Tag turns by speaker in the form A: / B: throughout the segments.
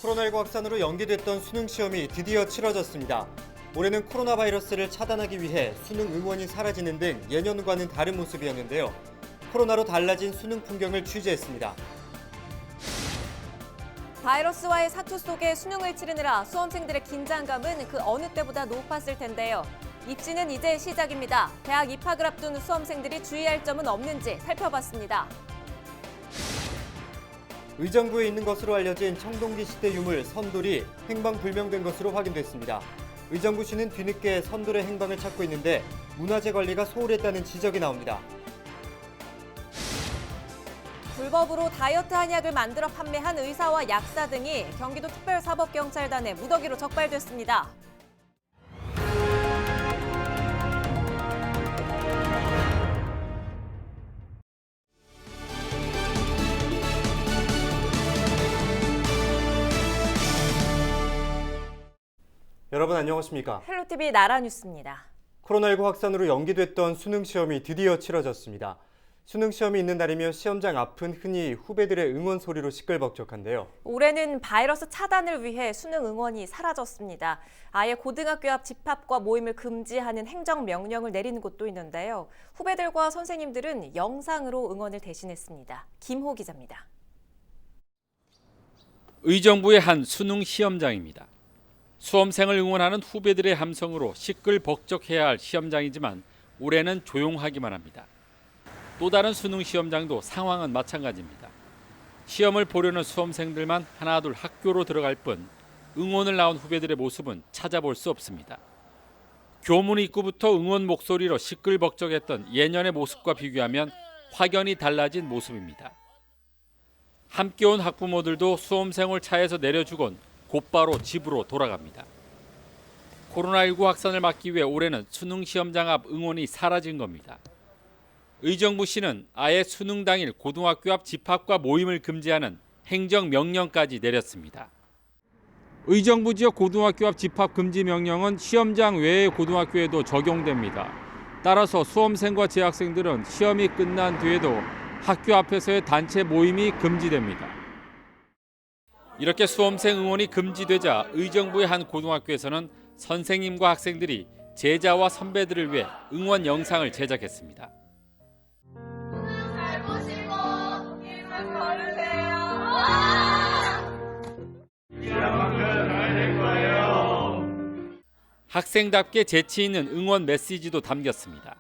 A: 코로나19 확산으로 연기됐던 수능 시험이 드디어 치러졌습니다. 올해는 코로나 바이러스를 차단하기 위해 수능 응원이 사라지는 등 예년과는 다른 모습이었는데요. 코로나로 달라진 수능 풍경을 취재했습니다.
B: 바이러스와의 사투 속에 수능을 치르느라 수험생들의 긴장감은 그 어느 때보다 높았을 텐데요. 입시는 이제 시작입니다. 대학 입학을 앞둔 수험생들이 주의할 점은 없는지 살펴봤습니다.
A: 의정부에 있는 것으로 알려진 청동기 시대 유물 선돌이 행방불명된 것으로 확인됐습니다. 의정부시는 뒤늦게 선돌의 행방을 찾고 있는데 문화재 관리가 소홀했다는 지적이 나옵니다.
B: 불법으로 다이어트 한약을 만들어 판매한 의사와 약사 등이 경기도 특별사법경찰단의 무더기로 적발됐습니다.
A: 여러분 안녕하십니까?
B: 헬로티비 나라뉴스입니다.
A: 코로나19 확산으로 연기됐던 수능 시험이 드디어 치러졌습니다. 수능 시험이 있는 날이며 시험장 앞은 흔히 후배들의 응원 소리로 시끌벅적한데요.
B: 올해는 바이러스 차단을 위해 수능 응원이 사라졌습니다. 아예 고등학교 앞 집합과 모임을 금지하는 행정명령을 내리는 곳도 있는데요. 후배들과 선생님들은 영상으로 응원을 대신했습니다. 김호 기자입니다.
C: 의정부의 한 수능 시험장입니다. 수험생을 응원하는 후배들의 함성으로 시끌벅적해야 할 시험장이지만 올해는 조용하기만 합니다. 또 다른 수능 시험장도 상황은 마찬가지입니다. 시험을 보려는 수험생들만 하나둘 학교로 들어갈 뿐 응원을 나온 후배들의 모습은 찾아볼 수 없습니다. 교문 입구부터 응원 목소리로 시끌벅적했던 예년의 모습과 비교하면 확연히 달라진 모습입니다. 함께 온 학부모들도 수험생을 차에서 내려주곤 곧바로 집으로 돌아갑니다. 코로나19 확산을 막기 위해 올해는 수능 시험장 앞 응원이 사라진 겁니다. 의정부시는 아예 수능 당일 고등학교 앞 집합과 모임을 금지하는 행정명령까지 내렸습니다. 의정부 지역 고등학교 앞 집합 금지 명령은 시험장 외의 고등학교에도 적용됩니다. 따라서 수험생과 재학생들은 시험이 끝난 뒤에도 학교 앞에서의 단체 모임이 금지됩니다. 이렇게 수험생 응원이 금지되자 의정부의 한 고등학교에서는 선생님과 학생들이 제자와 선배들을 위해 응원 영상을 제작했습니다. 학생답게 재치 있는 응원 메시지도 담겼습니다.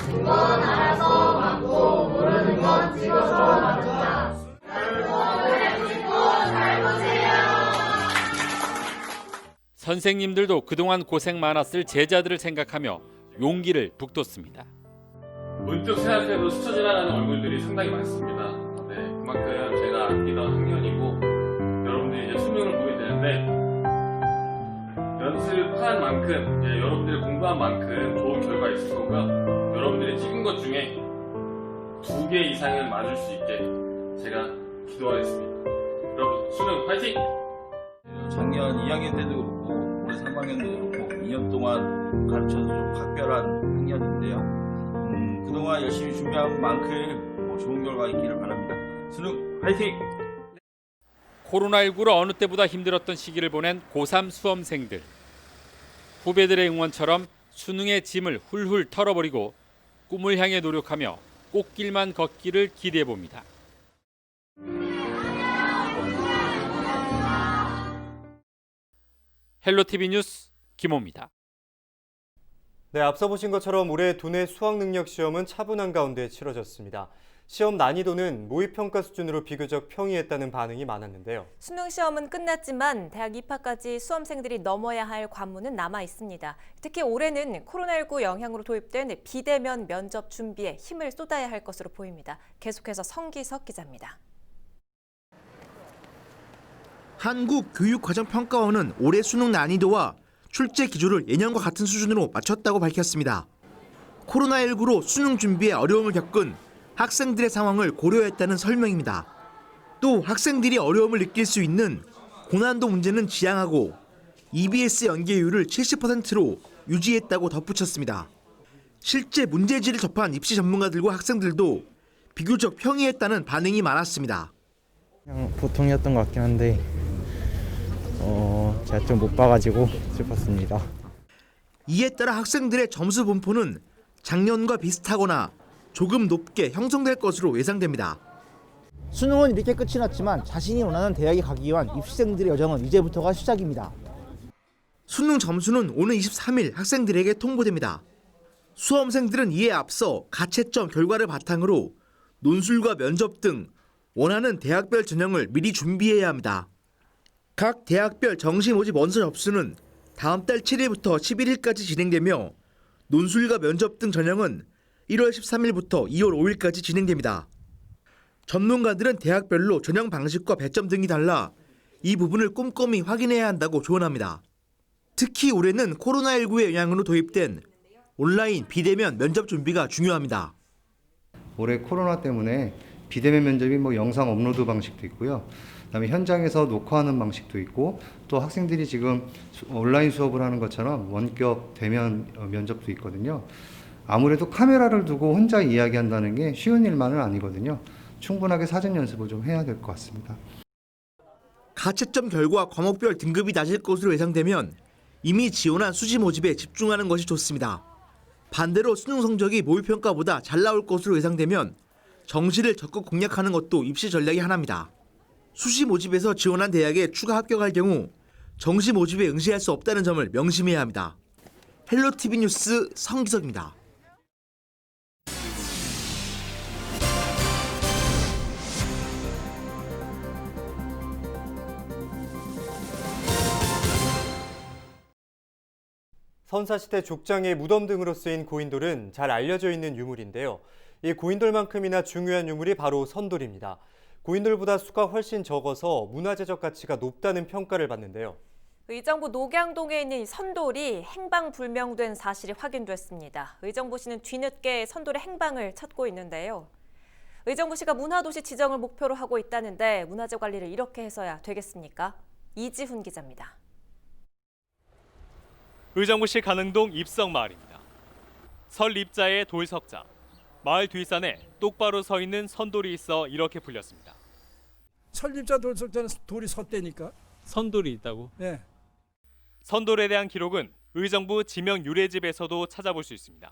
D: 응원 알아서 받고 모르는 건 찍어서 맞자. 잘 보세요.
C: 선생님들도 그동안 고생 많았을 제자들을 생각하며 용기를 북돋습니다.
E: 문득 생각해도 스쳐 지나가는 얼굴들이 상당히 많습니다. 네, 그만큼 제가 아끼던 학년이고 여러분들이 이제 수능을 보게 되는데 연습한 만큼, 여러분들이 공부한 만큼 좋은 결과 있을 거고요. 여러분들이 찍은 것 중에 2개 이상은 맞을 수 있게 제가 기도하겠습니다. 여러분 수능 화이팅!
F: 작년 2학년 때도 그렇고 올해 3학년도 그렇고 2년 동안 가르쳐서 좀 각별한 학년인데요. 그동안 열심히 준비한 만큼 좋은 결과 있기를 바랍니다. 수능 화이팅!
C: 코로나19로 어느 때보다 힘들었던 시기를 보낸 고3 수험생들. 후배들의 응원처럼 수능의 짐을 훌훌 털어버리고 꿈을 향해 노력하며 꽃길만 걷기를 기대해봅니다. 헬로티비 뉴스 김호입니다.
A: 네, 앞서 보신 것처럼 올해 두뇌 수학능력 시험은 차분한 가운데 치러졌습니다. 시험 난이도는 모의평가 수준으로 비교적 평이했다는 반응이 많았는데요.
B: 수능 시험은 끝났지만 대학 입학까지 수험생들이 넘어야 할 관문은 남아 있습니다. 특히 올해는 코로나19 영향으로 도입된 비대면 면접 준비에 힘을 쏟아야 할 것으로 보입니다. 계속해서 성기석 기자입니다.
G: 한국교육과정평가원은 올해 수능 난이도와 출제 기조를 예년과 같은 수준으로 맞췄다고 밝혔습니다. 코로나19로 수능 준비에 어려움을 겪은 학생들의 상황을 고려했다는 설명입니다. 또 학생들이 어려움을 느낄 수 있는 고난도 문제는 지양하고 EBS 연계율을 70%로 유지했다고 덧붙였습니다. 실제 문제지를 접한 입시 전문가들과 학생들도 비교적 평이했다는 반응이 많았습니다.
H: 그냥 보통이었던 것 같긴 한데 제가 좀 못 봐가지고 슬펐습니다.
G: 이에 따라 학생들의 점수 분포는 작년과 비슷하거나 조금 높게 형성될 것으로 예상됩니다.
I: 수능은 이렇게 끝이 났지만 자신이 원하는 대학에 가기 위한 입시생들의 여정은 이제부터가 시작입니다.
G: 수능 점수는 오는 23일 학생들에게 통보됩니다. 수험생들은 이에 앞서 가채점 결과를 바탕으로 논술과 면접 등 원하는 대학별 전형을 미리 준비해야 합니다. 각 대학별 정시 모집 원서 접수는 다음 달 7일부터 11일까지 진행되며 논술과 면접 등 전형은 1월 13일부터 2월 5일까지 진행됩니다. 전문가들은 대학별로 전형 방식과 배점 등이 달라 이 부분을 꼼꼼히 확인해야 한다고 조언합니다. 특히 올해는 코로나19의 영향으로 도입된 온라인 비대면 면접 준비가 중요합니다.
J: 올해 코로나 때문에 비대면 면접이 영상 업로드 방식도 있고요. 그다음에 현장에서 녹화하는 방식도 있고 또 학생들이 지금 온라인 수업을 하는 것처럼 원격 대면 면접도 있거든요. 아무래도 카메라를 두고 혼자 이야기한다는 게 쉬운 일만은 아니거든요. 충분하게 사전 연습을 좀 해야 될 것 같습니다.
G: 가채점 결과 과목별 등급이 낮을 것으로 예상되면 이미 지원한 수시 모집에 집중하는 것이 좋습니다. 반대로 수능 성적이 모의평가보다 잘 나올 것으로 예상되면 정시를 적극 공략하는 것도 입시 전략의 하나입니다. 수시 모집에서 지원한 대학에 추가 합격할 경우 정시 모집에 응시할 수 없다는 점을 명심해야 합니다. 헬로티비 뉴스 성기석입니다.
A: 선사시대 족장의 무덤 등으로 쓰인 고인돌은 잘 알려져 있는 유물인데요. 이 고인돌만큼이나 중요한 유물이 바로 선돌입니다. 고인돌보다 수가 훨씬 적어서 문화재적 가치가 높다는 평가를 받는데요.
B: 의정부 녹양동에 있는 이 선돌이 행방불명된 사실이 확인됐습니다. 의정부시는 뒤늦게 선돌의 행방을 찾고 있는데요. 의정부시가 문화도시 지정을 목표로 하고 있다는데 문화재 관리를 이렇게 해서야 되겠습니까? 이지훈 기자입니다.
K: 의정부시 가능동 입성마을입니다. 설 입자에 돌석자, 마을 뒷산에 똑바로 서 있는 선돌이 있어 이렇게 불렸습니다.
L: 설립자 돌석자는 돌이 섰대니까.
K: 선돌이 있다고?
L: 네.
K: 선돌에 대한 기록은 의정부 지명 유래집에서도 찾아볼 수 있습니다.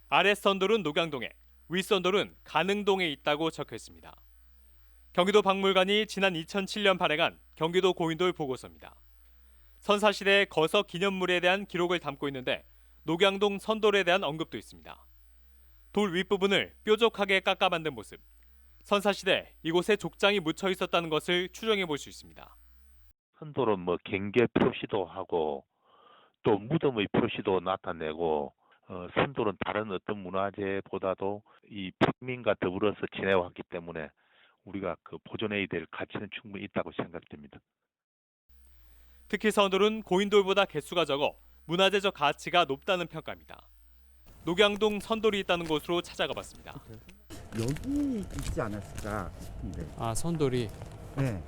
K: 아래 선돌은 녹양동에, 위 선돌은 가능동에 있다고 적혀 있습니다. 경기도 박물관이 지난 2007년 발행한 경기도 고인돌 보고서입니다. 선사시대 거석 기념물에 대한 기록을 담고 있는데 녹양동 선돌에 대한 언급도 있습니다. 돌 윗부분을 뾰족하게 깎아 만든 모습. 선사시대 이곳에 족장이 묻혀 있었다는 것을 추정해 볼 수 있습니다.
M: 선돌은 경계 표시도 하고 또 무덤의 표시도 나타내고 선돌은 다른 어떤 문화재보다도 이 평민과 더불어서 지내왔기 때문에 우리가 보존해야 될 가치는 충분히 있다고 생각됩니다.
K: 특히 선돌은 고인돌보다 개수가 적어 문화재적 가치가 높다는 평가입니다. 녹양동 선돌이 있다는 곳으로 찾아가 봤습니다.
I: 여기 있지 않았을까 싶은데.
H: 아, 선돌이?
I: 네.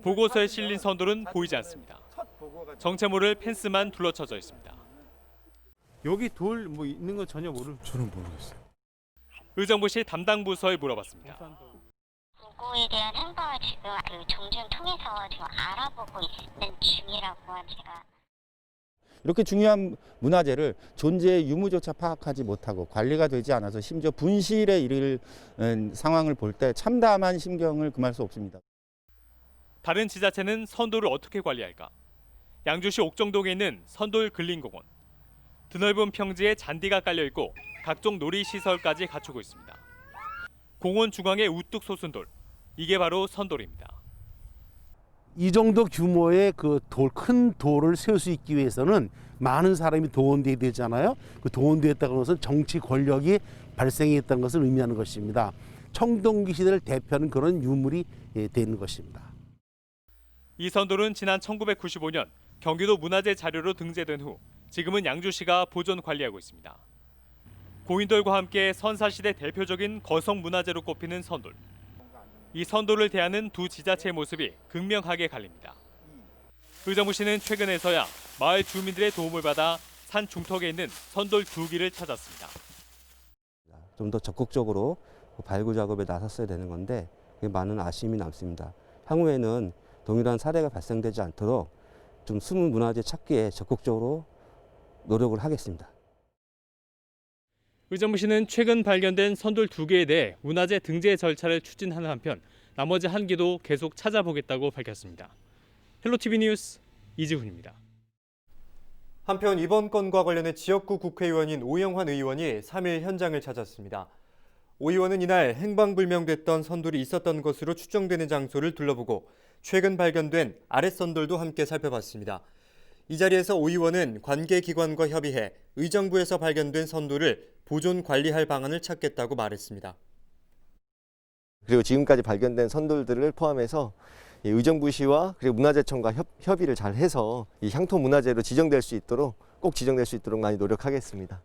K: 보고서에 실린 선돌은 보이지 않습니다. 정체모를 펜스만 둘러쳐져 있습니다.
H: 여기 돌 있는 거 전혀
L: 저는 모르겠어요.
K: 의정부시 담당 부서에 물어봤습니다.
N: 고에 대한 행방을 지금 종중 통해서 지금 알아보고 있는 중이라고 제가.
I: 이렇게 중요한 문화재를 존재의 유무조차 파악하지 못하고 관리가 되지 않아서 심지어 분실에 이를 상황을 볼 때 참담한 심경을 금할 수 없습니다.
K: 다른 지자체는 선돌을 어떻게 관리할까? 양주시 옥정동에 있는 선돌 근린공원. 드넓은 평지에 잔디가 깔려 있고 각종 놀이시설까지 갖추고 있습니다. 공원 중앙에 우뚝 솟은 돌. 이게 바로 선돌입니다.
O: 이 정도 규모의 큰 돌을 세울 수 있기 위해서는 많은 사람이 동원돼야 되잖아요. 그 동원되었다는 것은 정치 권력이 발생했다는 것을 의미하는 것입니다. 청동기 시대를 대표하는 그런 유물이 되는 것입니다.
K: 이 선돌은 지난 1995년 경기도 문화재 자료로 등재된 후 지금은 양주시가 보존 관리하고 있습니다. 고인돌과 함께 선사시대 대표적인 거성 문화재로 꼽히는 선돌. 이 선돌을 대하는 두 지자체의 모습이 극명하게 갈립니다. 의정부시는 최근에서야 마을 주민들의 도움을 받아 산 중턱에 있는 선돌 2기를 찾았습니다.
P: 좀 더 적극적으로 발굴 작업에 나섰어야 되는 건데 많은 아쉬움이 남습니다. 향후에는 동일한 사례가 발생되지 않도록 좀 숨은 문화재 찾기에 적극적으로 노력을 하겠습니다.
K: 의정부시는 최근 발견된 선돌 2개에 대해 문화재 등재 절차를 추진하는 한편 나머지 1개도 계속 찾아보겠다고 밝혔습니다. 헬로티비 뉴스 이지훈입니다.
A: 한편 이번 건과 관련해 지역구 국회의원인 오영환 의원이 3일 현장을 찾았습니다. 오 의원은 이날 행방불명됐던 선돌이 있었던 것으로 추정되는 장소를 둘러보고 최근 발견된 아랫선돌도 함께 살펴봤습니다. 이 자리에서 오 의원은 관계기관과 협의해 의정부에서 발견된 선돌을 보존 관리할 방안을 찾겠다고 말했습니다.
Q: 그리고 지금까지 발견된 선돌들을 포함해서 의정부시와 그리고 문화재청과 협의를 잘 해서 이 향토 문화재로 지정될 수 있도록 꼭 지정될 수 있도록 많이 노력하겠습니다.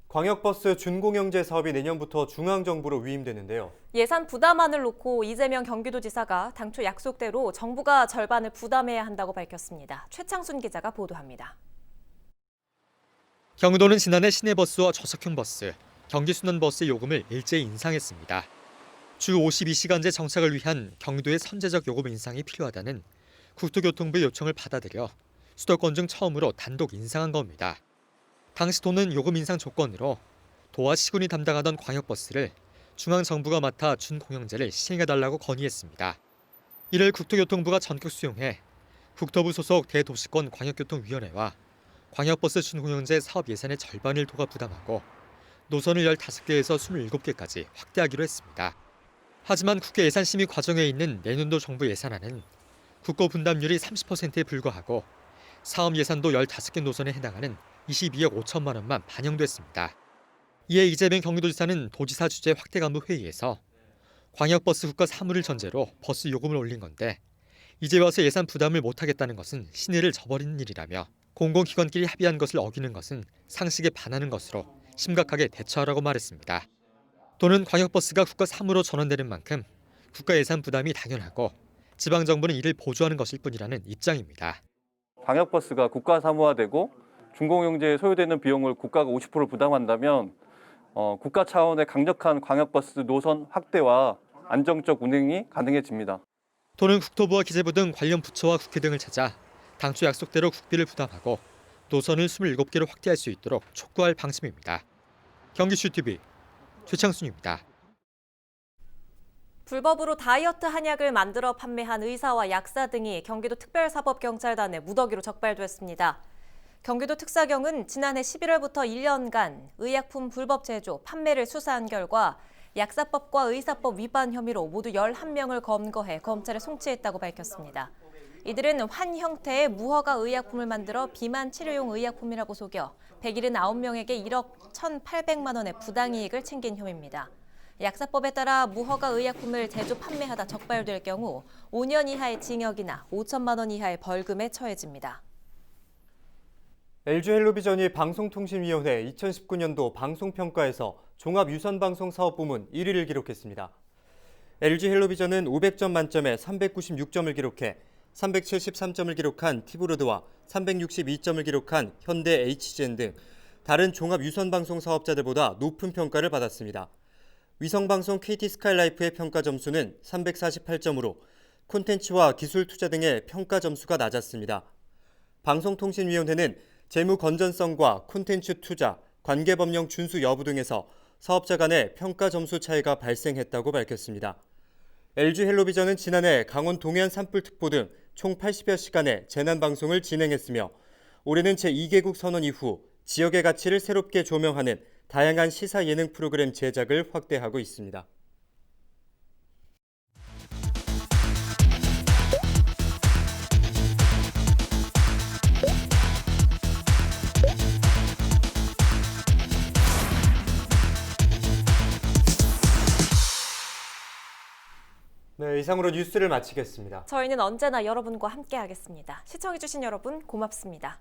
A: 광역버스 준공영제 사업이 내년부터 중앙정부로 위임되는데요.
B: 예산 부담안을 놓고 이재명 경기도지사가 당초 약속대로 정부가 절반을 부담해야 한다고 밝혔습니다. 최창순 기자가 보도합니다.
R: 경기도는 지난해 시내버스와 저속형 버스, 경기순환버스 요금을 일제히 인상했습니다. 주 52시간제 정착을 위한 경기도의 선제적 요금 인상이 필요하다는 국토교통부의 요청을 받아들여 수도권 중 처음으로 단독 인상한 겁니다. 당시 도는 요금 인상 조건으로 도와 시군이 담당하던 광역버스를 중앙정부가 맡아 준공영제를 시행해달라고 건의했습니다. 이를 국토교통부가 전격 수용해 국토부 소속 대도시권 광역교통위원회와 광역버스 준공영제 사업 예산의 절반을 도가 부담하고 노선을 15개에서 27개까지 확대하기로 했습니다. 하지만 국회 예산심의 과정에 있는 내년도 정부 예산안은 국고 분담률이 30%에 불과하고 사업 예산도 15개 노선에 해당하는 22억 5천만 원만 반영됐습니다. 이에 이재명 경기도지사는 도지사 주재 확대간부 회의에서 광역버스 국가 사무를 전제로 버스 요금을 올린 건데 이제 와서 예산 부담을 못하겠다는 것은 신의를 저버리는 일이라며 공공기관끼리 합의한 것을 어기는 것은 상식에 반하는 것으로 심각하게 대처하라고 말했습니다. 또는 광역버스가 국가 사무로 전환되는 만큼 국가 예산 부담이 당연하고 지방정부는 이를 보조하는 것일 뿐이라는 입장입니다.
S: 광역버스가 국가 사무화되고 준공영제에 소요되는 비용을 국가가 50% 부담한다면 국가 차원의 강력한 광역버스 노선 확대와 안정적 운행이 가능해집니다.
R: 또는 국토부와 기재부 등 관련 부처와 국회 등을 찾아 당초 약속대로 국비를 부담하고 노선을 27개로 확대할 수 있도록 촉구할 방침입니다. 경기슈TV 최창순입니다.
B: 불법으로 다이어트 한약을 만들어 판매한 의사와 약사 등이 경기도 특별사법경찰단에 무더기로 적발됐습니다. 경기도 특사경은 지난해 11월부터 1년간 의약품 불법 제조, 판매를 수사한 결과 약사법과 의사법 위반 혐의로 모두 11명을 검거해 검찰에 송치했다고 밝혔습니다. 이들은 환 형태의 무허가 의약품을 만들어 비만 치료용 의약품이라고 속여 179명에게 1억 1,800만 원의 부당이익을 챙긴 혐의입니다. 약사법에 따라 무허가 의약품을 제조 판매하다 적발될 경우 5년 이하의 징역이나 5천만 원 이하의 벌금에 처해집니다.
A: LG헬로비전이 방송통신위원회 2019년도 방송평가에서 종합유선방송사업부문 1위를 기록했습니다. LG헬로비전은 500점 만점에 396점을 기록해 373점을 기록한 티브로드와 362점을 기록한 현대 HGN 등 다른 종합유선방송 사업자들보다 높은 평가를 받았습니다. 위성방송 KT 스카이라이프의 평가 점수는 348점으로 콘텐츠와 기술 투자 등의 평가 점수가 낮았습니다. 방송통신위원회는 재무 건전성과 콘텐츠 투자, 관계법령 준수 여부 등에서 사업자 간의 평가 점수 차이가 발생했다고 밝혔습니다. LG헬로비전은 지난해 강원 동해안 산불특보 등 총 80여 시간의 재난방송을 진행했으며 올해는 제2개국 선언 이후 지역의 가치를 새롭게 조명하는 다양한 시사 예능 프로그램 제작을 확대하고 있습니다. 네, 이상으로 뉴스를 마치겠습니다.
B: 저희는 언제나 여러분과 함께하겠습니다. 시청해주신 여러분 고맙습니다.